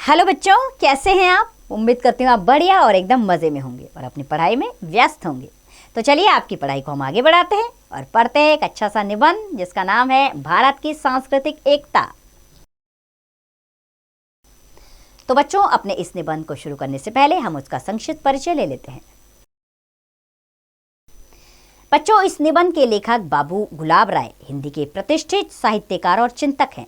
Hello बच्चों, कैसे हैं आप? उम्मीद करती हूँ आप बढ़िया और एकदम मज़े में होंगे और अपनी पढ़ाई में व्यस्त होंगे। तो चलिए आपकी पढ़ाई को हम आगे बढ़ाते हैं और पढ़ते हैं एक अच्छा सा निबंध जिसका नाम है भारत की सांस्कृतिक एकता। तो बच्चों, अपने इस निबंध को शुरू करने से पहले हम उसका संक्षिप्त परिचय ले लेते हैं। बच्चों, इस निबंध के लेखक बाबू गुलाब राय हिंदी के प्रतिष्ठित साहित्यकार और चिंतक हैं।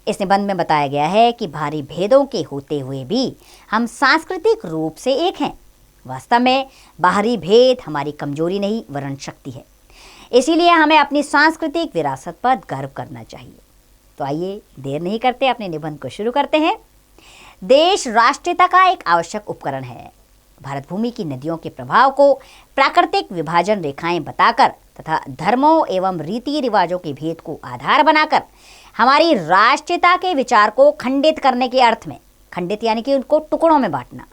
इस निबंध में बताया गया है कि भारी भेदों के होते हुए भी हम सांस्कृतिक रूप से एक हैं। वास्तव में बाहरी भेद हमारी कमजोरी नहीं वरन शक्ति है। इसीलिए हमें अपनी सांस्कृतिक विरासत पर गर्व करना चाहिए। तो आइए देर नहीं करते अपने निबंध को शुरू करते हैं। देश राष्ट्रीयता का एक आवश्यक उपकरण है। भारत भूमि की नदियों के प्रभाव को प्राकृतिक विभाजन रेखाएं बताकर तथा धर्मों एवं रीति रिवाजों के भेद को आधार बनाकर हमारी राष्ट्रीयता के विचार को खंडित करने के अर्थ में, खंडित यानी कि उनको टुकड़ों में बांटना,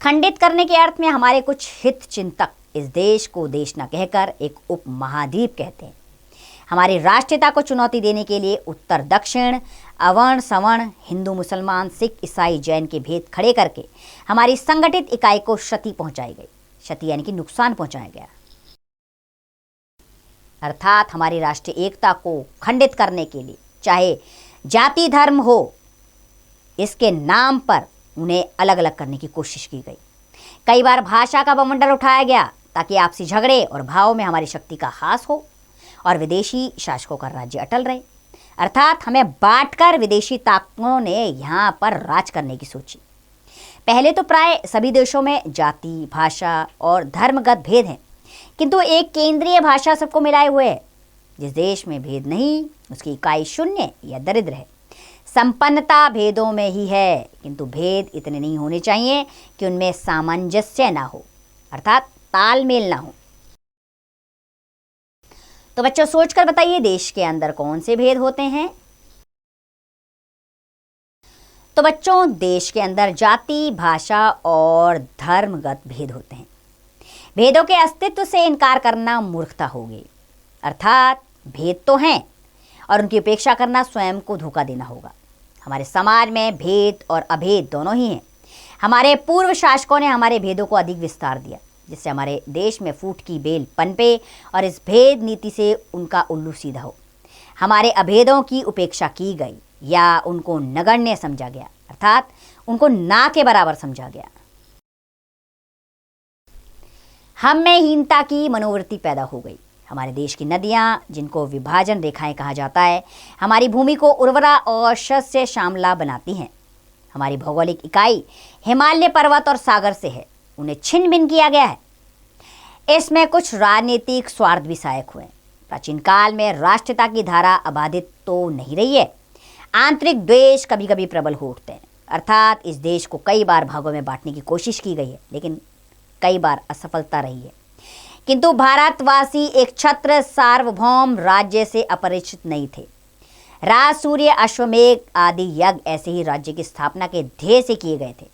खंडित करने के अर्थ में हमारे कुछ हित चिंतक इस देश को देश न कहकर एक उपमहाद्वीप कहते हैं। हमारी राष्ट्रीयता को चुनौती देने के लिए उत्तर दक्षिण, अवर्ण सवर्ण, हिंदू मुसलमान, सिख ईसाई जैन के भेद खड़े करके हमारी संगठित इकाई को क्षति पहुंचाई गई। क्षति यानी कि नुकसान पहुंचाया गया। अर्थात हमारी राष्ट्रीय एकता को खंडित करने के लिए चाहे जाति धर्म हो, इसके नाम पर उन्हें अलग अलग करने की कोशिश की गई। कई बार भाषा का बवंडर उठाया गया ताकि आपसी झगड़े और भाव में हमारी शक्ति का हास हो और विदेशी शासकों का राज्य अटल रहे। अर्थात हमें बांटकर विदेशी ताकतों ने यहाँ पर राज करने की सोची। पहले तो प्राय सभी देशों में जाति, भाषा और धर्मगत भेद हैं, किंतु एक केंद्रीय भाषा सबको मिलाए हुए है। जिस देश में भेद नहीं, उसकी इकाई शून्य या दरिद्र है। संपन्नता भेदों में ही है, किंतु भेद इतने नहीं होने चाहिए कि उनमें सामंजस्य ना हो, अर्थात तालमेल ना हो। तो बच्चों, सोचकर बताइए देश के अंदर कौन से भेद होते हैं? तो बच्चों, देश के अंदर जाति, भाषा और धर्मगत भेद होते हैं। भेदों के अस्तित्व से इनकार करना मूर्खता होगी। अर्थात भेद तो हैं और उनकी उपेक्षा करना स्वयं को धोखा देना होगा। हमारे समाज में भेद और अभेद दोनों ही हैं। हमारे पूर्व शासकों ने हमारे भेदों को अधिक विस्तार दिया, जिससे हमारे देश में फूट की बेल पनपे और इस भेद नीति से उनका उल्लू सीधा हो। हमारे अभेदों की उपेक्षा की गई या उनको नगण्य समझा गया, अर्थात उनको ना के बराबर समझा गया। हम में हीनता की मनोवृत्ति पैदा हो गई। हमारे देश की नदियाँ, जिनको विभाजन रेखाएं कहा जाता है, हमारी भूमि को उर्वरा और शस्य श्यामला बनाती हैं। हमारी भौगोलिक इकाई हिमालय पर्वत और सागर से है, उन्हें छिन्न भिन्न किया गया है। इसमें कुछ राजनीतिक स्वार्थ भी सहायक हुए। प्राचीन काल में राष्ट्रीयता की धारा अबाधित तो नहीं रही है। आंतरिक द्वेष कभी कभी प्रबल हो उठते हैं। अर्थात इस देश को कई बार भागों में बांटने की कोशिश की गई है, लेकिन कई बार असफलता रही है। किंतु भारतवासी एक छत्र सार्वभौम राज्य से अपरिचित नहीं थे। राज, सूर्य, अश्वमेघ आदि यज्ञ ऐसे ही राज्य की स्थापना के ध्येय से किए गए थे।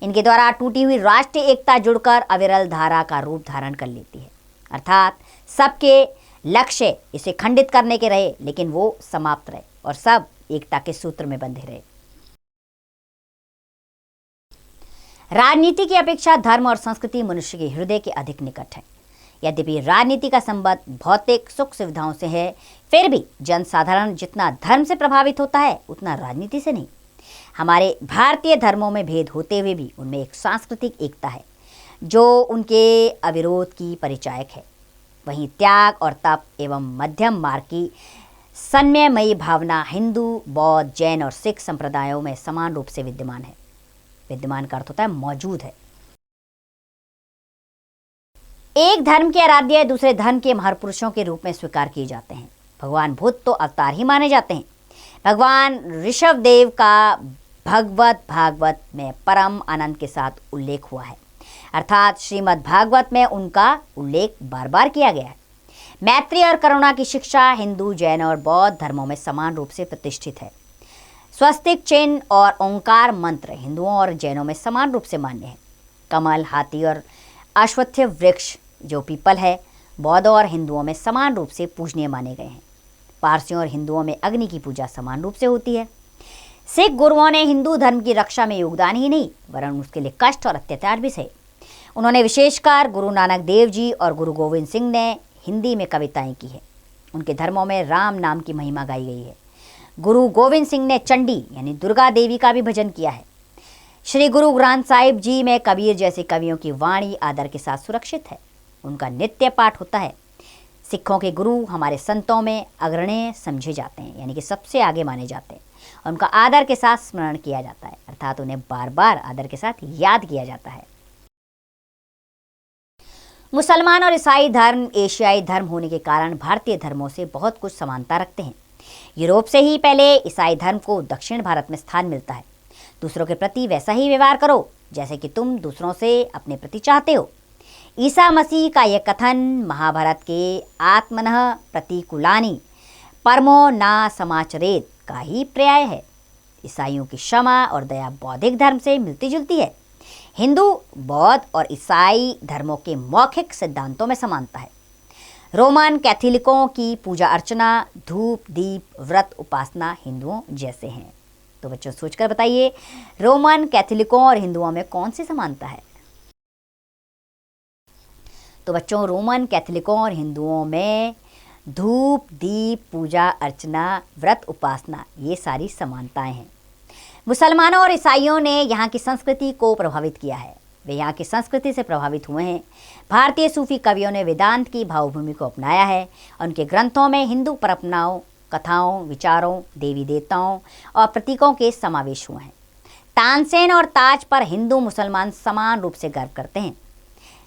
इनके द्वारा टूटी हुई राष्ट्रीय एकता जुड़कर अविरल धारा का रूप धारण कर लेती है। अर्थात सबके लक्ष्य इसे खंडित करने के रहे, लेकिन वो समाप्त रहे और सब एकता के सूत्र में बंधे रहे। राजनीति की अपेक्षा धर्म और संस्कृति मनुष्य के हृदय के अधिक निकट है। यद्यपि राजनीति का संबंध भौतिक सुख सुविधाओं से है, फिर भी जनसाधारण जितना धर्म से प्रभावित होता है उतना राजनीति से नहीं। हमारे भारतीय धर्मों में भेद होते हुए भी उनमें एक सांस्कृतिक एकता है जो उनके अविरोध की परिचायक है। वहीं त्याग और तप एवं मध्यम मार्ग की संयमयी भावना हिंदू, बौद्ध, जैन और सिख संप्रदायों में समान रूप से विद्यमान है। विद्यमान का अर्थ होता है मौजूद है। एक धर्म के आराध्य दूसरे धर्म के महापुरुषों के रूप में स्वीकार किए जाते हैं। भगवान बुद्ध तो अवतार ही माने जाते हैं। भगवान ऋषभदेव का भगवत भागवत में परम आनंद के साथ उल्लेख हुआ है, अर्थात श्रीमद् भागवत में उनका उल्लेख बार बार किया गया है। मैत्री और करुणा की शिक्षा हिंदू, जैन और बौद्ध धर्मों में समान रूप से प्रतिष्ठित है। स्वस्तिक चिन्ह और ओंकार मंत्र हिंदुओं और जैनों में समान रूप से मान्य है। कमल, हाथी और अश्वत्थ वृक्ष जो पीपल है, बौद्ध और हिंदुओं में समान रूप से पूजनीय माने गए हैं। पारसियों और हिंदुओं में अग्नि की पूजा समान रूप से होती है। सिख गुरुओं ने हिंदू धर्म की रक्षा में योगदान ही नहीं वरन उसके लिए कष्ट और अत्याचार भी सहे। उन्होंने विशेषकर गुरु नानक देव जी और गुरु गोविंद सिंह ने हिंदी में कविताएं की है। उनके धर्मों में राम नाम की महिमा गाई गई है। गुरु गोविंद सिंह ने चंडी यानी दुर्गा देवी का भी भजन किया है। श्री गुरु ग्रंथ साहिब जी में कबीर जैसे कवियों की वाणी आदर के साथ सुरक्षित है। उनका नित्य पाठ होता है। सिखों के गुरु हमारे संतों में अग्रणीय समझे जाते हैं, यानी कि सबसे आगे माने जाते हैं। उनका आदर के साथ स्मरण किया जाता है, अर्थात उन्हें बार बार आदर के साथ याद किया जाता है। मुसलमान और ईसाई धर्म एशियाई धर्म होने के कारण भारतीय धर्मों से बहुत कुछ समानता रखते हैं। यूरोप से ही पहले ईसाई धर्म को दक्षिण भारत में स्थान मिलता है। दूसरों के प्रति वैसा ही व्यवहार करो जैसे कि तुम दूसरों से अपने प्रति चाहते हो। ईसा मसीह का यह कथन महाभारत के आत्मनः प्रतिकूलानि परमो ना समाचरेत का ही पर्याय है। ईसाइयों की क्षमा और दया बौद्धिक धर्म से मिलती जुलती है। हिंदू, बौद्ध और ईसाई धर्मों के मौखिक सिद्धांतों में समानता है। रोमन कैथोलिकों की पूजा अर्चना, धूप, दीप, व्रत, उपासना हिंदुओं जैसे हैं। तो बच्चों सोचकर बताइए, रोमन कैथोलिकों और हिंदुओं में कौन सी समानता है? तो बच्चों, रोमन कैथोलिकों और हिंदुओं में धूप, दीप, पूजा अर्चना, व्रत, उपासना ये सारी समानताएं हैं। मुसलमानों और ईसाइयों ने यहाँ की संस्कृति को प्रभावित किया है। वे यहाँ की संस्कृति से प्रभावित हुए हैं। भारतीय सूफी कवियों ने वेदांत की भावभूमि को अपनाया है। उनके ग्रंथों में हिंदू परंपराओं, कथाओं, विचारों, देवी देवताओं और प्रतीकों के समावेश हुए हैं। तानसेन और ताज पर हिंदू मुसलमान समान रूप से गर्व करते हैं।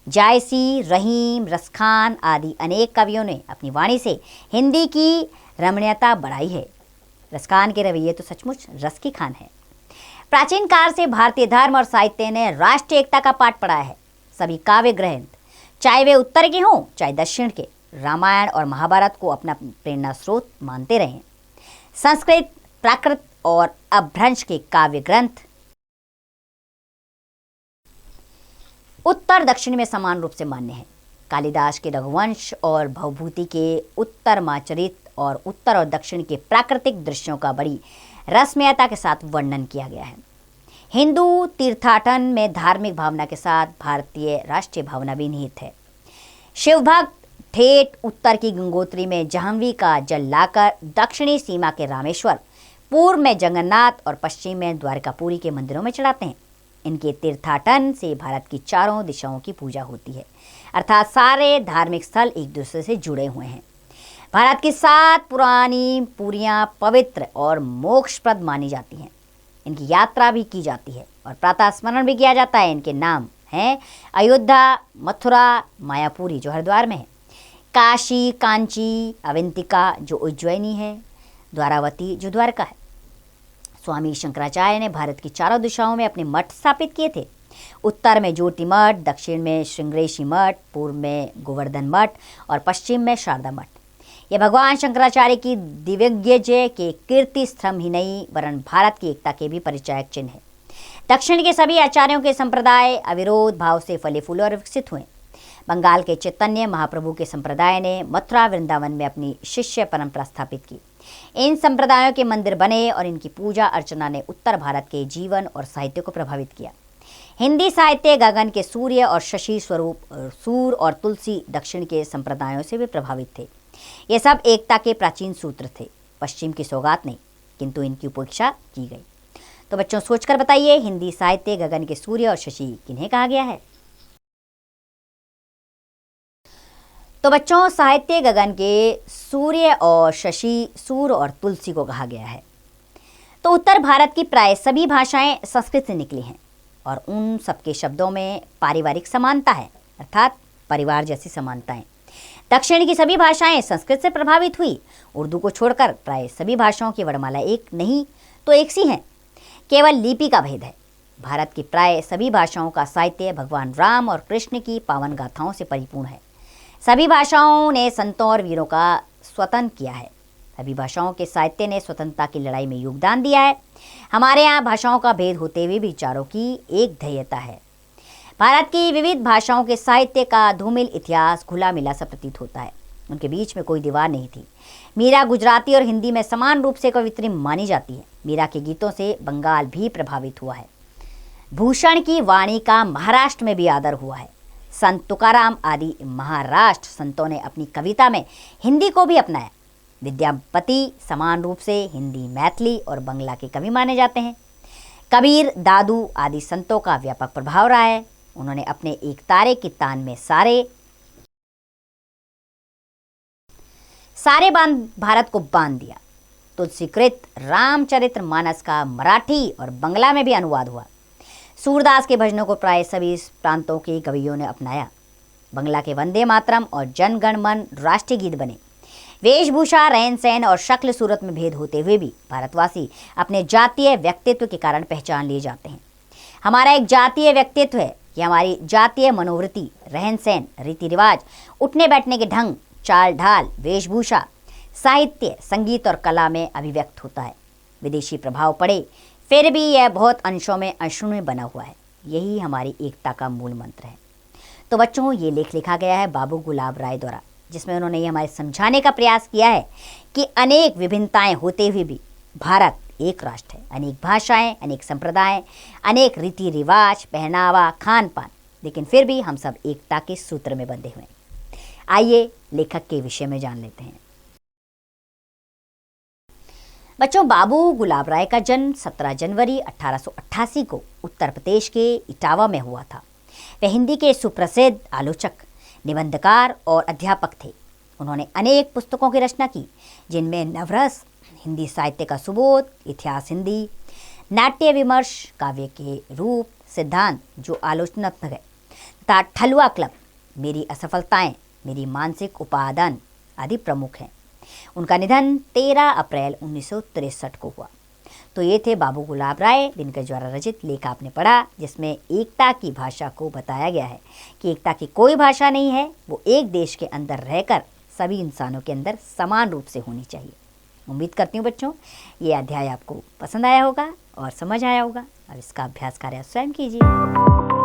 जायसी, रहीम, रसखान आदि अनेक कवियों ने अपनी वाणी से हिंदी की रमणीयता बढ़ाई है। रसखान के रवैये तो सचमुच रस की खान है। प्राचीन काल से भारतीय धर्म और साहित्य ने राष्ट्रीय एकता का पाठ पढ़ाया है। सभी काव्य ग्रंथ, चाहे वे उत्तर के हों चाहे दक्षिण के, रामायण और महाभारत को अपना प्रेरणा स्रोत मानते रहे। संस्कृत, प्राकृत और अपभ्रंश के काव्य ग्रंथ उत्तर दक्षिण में समान रूप से मान्य है। कालिदास के रघुवंश और भवभूति के उत्तर माचरित और उत्तर और दक्षिण के प्राकृतिक दृश्यों का बड़ी रसमयता के साथ वर्णन किया गया है। हिंदू तीर्थाटन में धार्मिक भावना के साथ भारतीय राष्ट्रीय भावना भी निहित है। शिवभक्त ठेठ उत्तर की गंगोत्री में जाह्नवी का जल लाकर दक्षिणी सीमा के रामेश्वर, पूर्व में जगन्नाथ और पश्चिम में द्वारकापुरी के मंदिरों में चढ़ाते हैं। इनके तीर्थाटन से भारत की चारों दिशाओं की पूजा होती है, अर्थात सारे धार्मिक स्थल एक दूसरे से जुड़े हुए हैं। भारत की 7 पुरानी पुरियां पवित्र और मोक्षप्रद मानी जाती हैं। इनकी यात्रा भी की जाती है और प्रातः स्मरण भी किया जाता है। इनके नाम हैं अयोध्या, मथुरा, मायापुरी जो हरिद्वार में है, काशी, कांची, अवंतिका जो उज्जैनी है, द्वारावती जो द्वारका है। स्वामी शंकराचार्य ने भारत की चारों दिशाओं में अपने मठ स्थापित किए थे। उत्तर में ज्योति मठ, दक्षिण में श्रृंगेरी मठ, पूर्व में गोवर्धन मठ और पश्चिम में शारदा मठ। यह भगवान शंकराचार्य की दिव्यज्ञ के कीर्ति स्तंभ ही नहीं वरन भारत की एकता के भी परिचायक चिन्ह है। दक्षिण के सभी आचार्यों के संप्रदाय अविरोध भाव से फले फूले और विकसित हुए। बंगाल के चैतन्य महाप्रभु के संप्रदाय ने मथुरा वृंदावन में अपनी शिष्य परंपरा स्थापित की। इन संप्रदायों के मंदिर बने और इनकी पूजा अर्चना ने उत्तर भारत के जीवन और साहित्य को प्रभावित किया। हिंदी साहित्य गगन के सूर्य और शशि स्वरूप सूर और तुलसी दक्षिण के संप्रदायों से भी प्रभावित थे। ये सब एकता के प्राचीन सूत्र थे, पश्चिम की सौगात नहीं, किंतु इनकी उपेक्षा की गई। तो बच्चों सोचकर बताइए, हिंदी साहित्य गगन के सूर्य और शशि किन्हें कहा गया है? तो बच्चों साहित्य गगन के सूर्य और शशि, सूर और तुलसी को कहा गया है। तो उत्तर भारत की प्राय सभी भाषाएं संस्कृत से निकली हैं और उन सबके शब्दों में पारिवारिक समानता है, अर्थात परिवार जैसी समानताएं। दक्षिण की सभी भाषाएं संस्कृत से प्रभावित हुई। उर्दू को छोड़कर प्राय सभी भाषाओं की वर्णमाला एक नहीं तो एक सी है, केवल लिपि का भेद है। भारत की प्राय सभी भाषाओं का साहित्य भगवान राम और कृष्ण की पावन गाथाओं से परिपूर्ण है। सभी भाषाओं ने संतों और वीरों का स्वतंत्र किया है। सभी भाषाओं के साहित्य ने स्वतंत्रता की लड़ाई में योगदान दिया है। हमारे यहाँ भाषाओं का भेद होते हुए विचारों की एक ध्येयता है। भारत की विविध भाषाओं के साहित्य का धूमिल इतिहास घुला मिला सा प्रतीत होता है। उनके बीच में कोई दीवार नहीं थी। मीरा गुजराती और हिंदी में समान रूप से कवियत्री मानी जाती है। मीरा के गीतों से बंगाल भी प्रभावित हुआ है। भूषण की वाणी का महाराष्ट्र में भी आदर हुआ है। संत तुकाराम आदि महाराष्ट्र संतों ने अपनी कविता में हिंदी को भी अपनाया। विद्यापति समान रूप से हिंदी, मैथिली और बंगला के कवि माने जाते हैं। कबीर, दादू आदि संतों का व्यापक प्रभाव रहा है। उन्होंने अपने एक तारे की तान में सारे भारत को बांध दिया। तुलसीकृत रामचरित्र मानस का मराठी और बंगला में भी अनुवाद हुआ। सूरदास के भजनों को प्राय सभी प्रांतों के कवियों ने अपनाया। बंगला के वंदे मातरम और जन गण मन राष्ट्रीय गीत बने। वेशभूषा, रहन सहन और शक्ल सूरत में भेद होते हुए भी भारतवासी अपने जातीय व्यक्तित्व के कारण पहचान लिए जाते हैं। हमारा एक जातीय व्यक्तित्व है कि हमारी जातीय मनोवृत्ति, रहन सहन, रीति रिवाज, उठने बैठने के ढंग, चाल ढाल, वेशभूषा, साहित्य, संगीत और कला में अभिव्यक्त होता है। विदेशी प्रभाव पड़े फिर भी यह बहुत अंशों में अशून्य बना हुआ है। यही हमारी एकता का मूल मंत्र है। तो बच्चों, ये लेख लिखा गया है बाबू गुलाब राय द्वारा, जिसमें उन्होंने ये हमारे समझाने का प्रयास किया है कि अनेक विभिन्नताएं होते हुए भी भारत एक राष्ट्र है। अनेक भाषाएं, अनेक संप्रदाय, अनेक रीति रिवाज, पहनावा, खान पान, लेकिन फिर भी हम सब एकता के सूत्र में बंधे हुए हैं। आइए लेखक के विषय में जान लेते हैं। बच्चों, बाबू गुलाब राय का जन्म 17 जनवरी 1888 को उत्तर प्रदेश के इटावा में हुआ था। वे हिंदी के सुप्रसिद्ध आलोचक, निबंधकार और अध्यापक थे। उन्होंने अनेक पुस्तकों की रचना की, जिनमें नवरस, हिंदी साहित्य का सुबोध, इतिहास हिंदी, नाट्य विमर्श, काव्य के रूप, सिद्धांत जो आलोचनात्मक है, तथा ठलुआ क्लब, मेरी असफलताएं, मेरी मानसिक उपादान आदि प्रमुख हैं। उनका निधन 13 अप्रैल 1963 को हुआ। तो ये थे बाबू गुलाब राय, जिनके द्वारा रचित लेख आपने पढ़ा, जिसमें एकता की भाषा को बताया गया है कि एकता की कोई भाषा नहीं है, वो एक देश के अंदर रहकर सभी इंसानों के अंदर समान रूप से होनी चाहिए। उम्मीद करती हूँ बच्चों, ये अध्याय आपको पसंद आया होगा और समझ आया होगा। अब इसका अभ्यास कार्य स्वयं कीजिए।